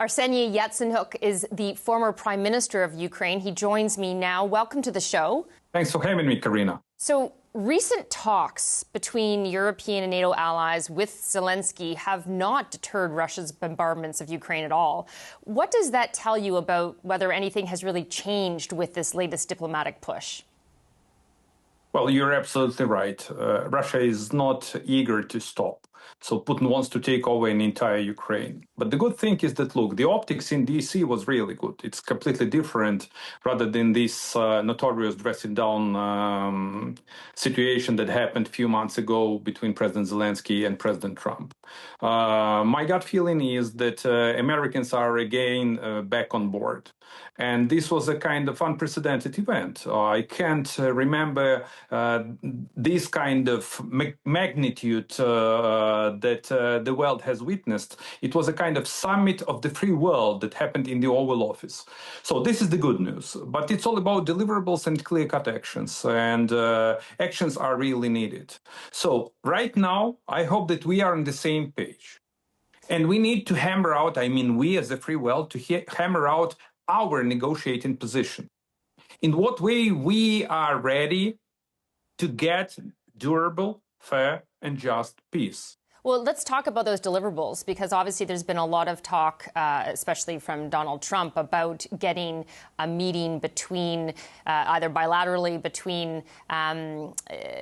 Arseniy Yatsenyuk is the former Prime Minister of Ukraine. He joins me now. Welcome to the show. Thanks for having me, Karina. So, recent talks between European and NATO allies with Zelensky have not deterred Russia's bombardments of Ukraine at all. What does that tell you about whether anything has really changed with this latest diplomatic push? Well, you're absolutely right. Russia is not eager to stop. So Putin wants to take over an entire Ukraine. But the good thing is that, look, the optics in DC was really good. It's completely different rather than this notorious dressing down situation that happened a few months ago between President Zelensky and President Trump. My gut feeling is that Americans are again back on board. And this was a kind of unprecedented event. I can't remember this kind of magnitude that the world has witnessed. It was a kind of summit of the free world that happened in the Oval Office. So this is the good news. But it's all about deliverables and clear-cut actions. And actions are really needed. So right now, I hope that we are on the same page. And we need to hammer out, we as a free world, to hammer out our negotiating position. In what way we are ready to get durable, fair, and just peace. Well, let's talk about those deliverables, because obviously there's been a lot of talk, especially from Donald Trump, about getting a meeting between, either bilaterally between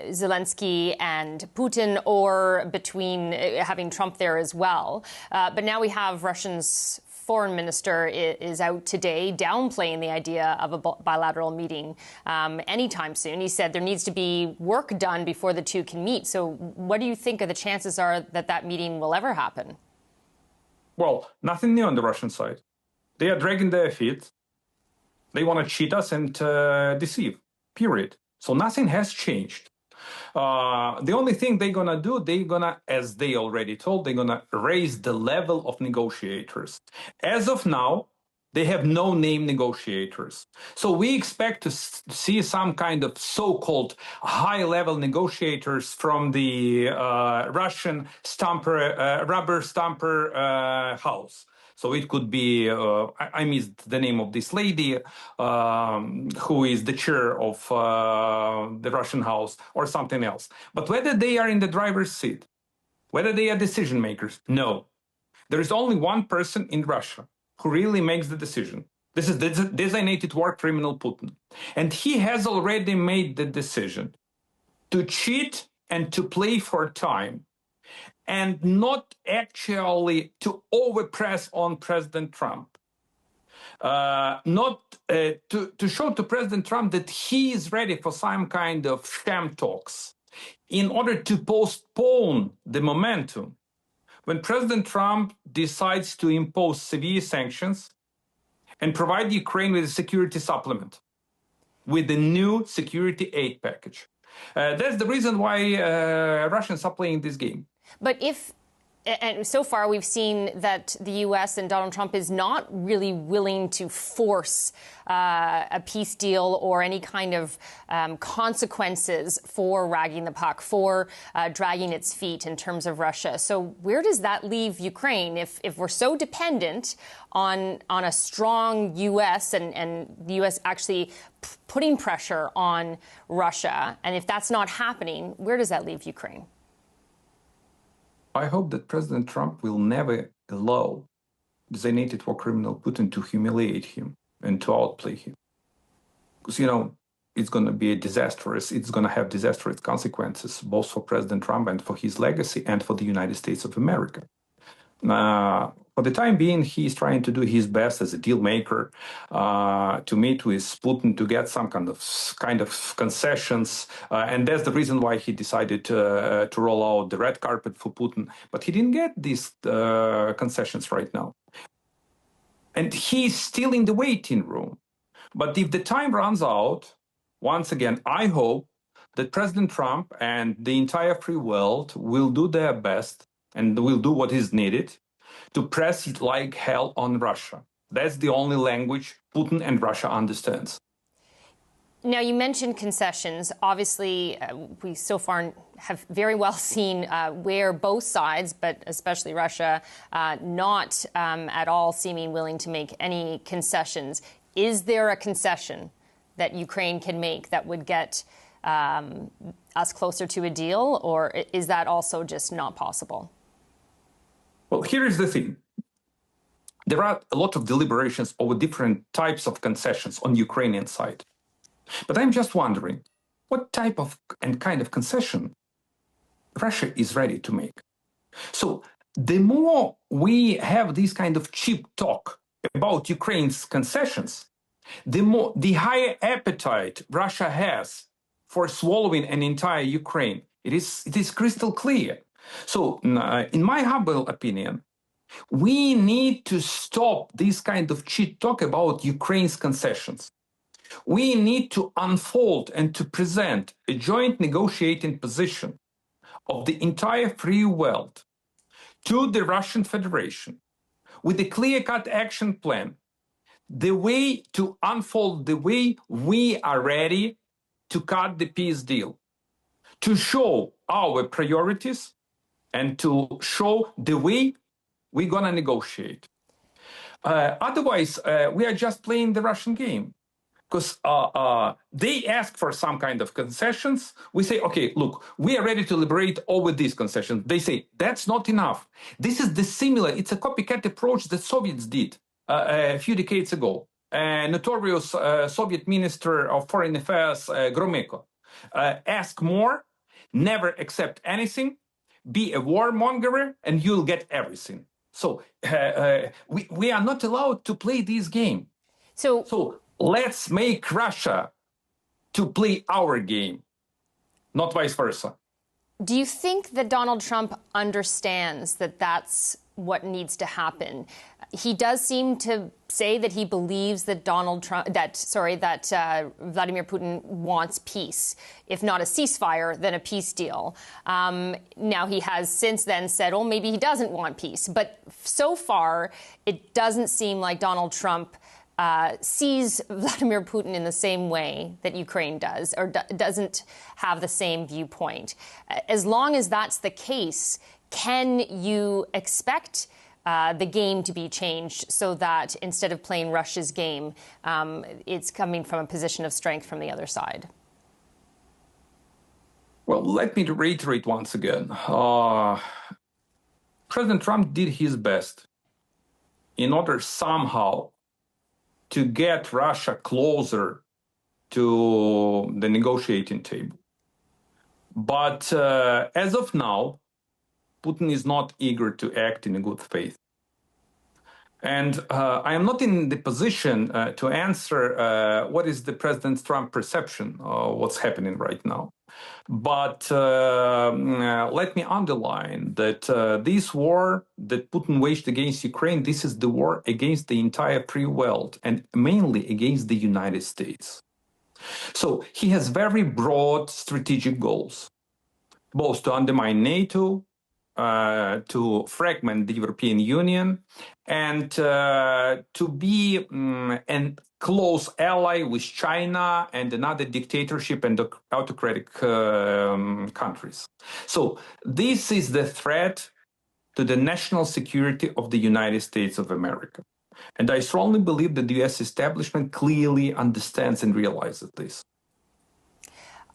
Zelensky and Putin, or between having Trump there as well. But now we have Russia's foreign minister is out today downplaying the idea of a bilateral meeting anytime soon. He said there needs to be work done before the two can meet. So what do you think of the chances are that that meeting will ever happen? Well, nothing new on the Russian side. They are dragging their feet. They want to cheat us and deceive, period. So nothing has changed. The only thing they're going to do, as they already told, they're going to raise the level of negotiators. As of now, they have no name negotiators. So we expect to see some kind of so-called high-level negotiators from the Russian rubber stamper house. So it could be, I missed the name of this lady, who is the chair of the Russian House, or something else. But whether they are in the driver's seat, whether they are decision makers, no. There is only one person in Russia who really makes the decision. This is the designated war criminal Putin. And he has already made the decision to cheat and to play for time, and not actually to overpress on President Trump. Not to show to President Trump that he is ready for some kind of sham talks in order to postpone the momentum. When President Trump decides to impose severe sanctions and provide Ukraine with a security supplement, with the new security aid package. That's the reason why Russians are playing this game. But and so far we've seen that the U.S. and Donald Trump is not really willing to force a peace deal or any kind of consequences for ragging the puck, for dragging its feet in terms of Russia. So where does that leave Ukraine if we're so dependent on a strong U.S. and the U.S. actually putting pressure on Russia? And if that's not happening, where does that leave Ukraine? I hope that President Trump will never allow designated war criminal Putin to humiliate him and to outplay him. Because, it's going to be it's going to have disastrous consequences, both for President Trump and for his legacy and for the United States of America. For the time being, he's trying to do his best as a deal maker to meet with Putin to get some kind of concessions, and that's the reason why he decided to roll out the red carpet for Putin. But he didn't get these concessions right now, and he's still in the waiting room. But if the time runs out, once again, I hope that President Trump and the entire free world will do their best and will do what is needed to press it like hell on Russia. That's the only language Putin and Russia understands. Now, you mentioned concessions. Obviously, we so far have very well seen where both sides, but especially Russia, not at all seeming willing to make any concessions. Is there a concession that Ukraine can make that would get us closer to a deal, or is that also just not possible? Well, here is the thing. There are a lot of deliberations over different types of concessions on the Ukrainian side. But I'm just wondering, what type of and kind of concession Russia is ready to make? So the more we have this kind of cheap talk about Ukraine's concessions, the higher appetite Russia has for swallowing an entire Ukraine. It is crystal clear. So in my humble opinion, we need to stop this kind of cheap talk about Ukraine's concessions. We need to unfold and to present a joint negotiating position of the entire free world to the Russian Federation with a clear-cut action plan, the way to unfold the way we are ready to cut the peace deal, to show our priorities and to show the way we're going to negotiate. Otherwise, we are just playing the Russian game. Because they ask for some kind of concessions. We say, okay, look, we are ready to liberate over these concessions. They say, that's not enough. This is it's a copycat approach that Soviets did a few decades ago. Notorious Soviet Minister of Foreign Affairs, Gromyko. Ask more, never accept anything, be a warmonger, and you'll get everything. So we are not allowed to play this game. So let's make Russia to play our game, not vice versa. Do you think that Donald Trump understands that that's what needs to happen? He does seem to say that he believes that Vladimir Putin wants peace, if not a ceasefire, then a peace deal. Now, he has since then said, oh, maybe he doesn't want peace. But so far, it doesn't seem like Donald Trump sees Vladimir Putin in the same way that Ukraine does, or doesn't have the same viewpoint. As long as that's the case, can you expect the game to be changed so that instead of playing Russia's game, it's coming from a position of strength from the other side? Well, let me reiterate once again. President Trump did his best in order somehow to get Russia closer to the negotiating table. But as of now, Putin is not eager to act in good faith. And I am not in the position to answer what is the President Trump perception of what's happening right now. But let me underline that this war that Putin waged against Ukraine, this is the war against the entire free world and mainly against the United States. So he has very broad strategic goals, both to undermine NATO, to fragment the European Union, and to be a close ally with China and another dictatorship and autocratic countries. So this is the threat to the national security of the United States of America. And I strongly believe that the U.S. establishment clearly understands and realizes this.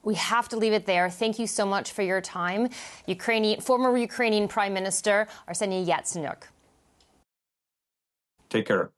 We have to leave it there. Thank you so much for your time. Former Ukrainian Prime Minister Yatsenyuk. Take care.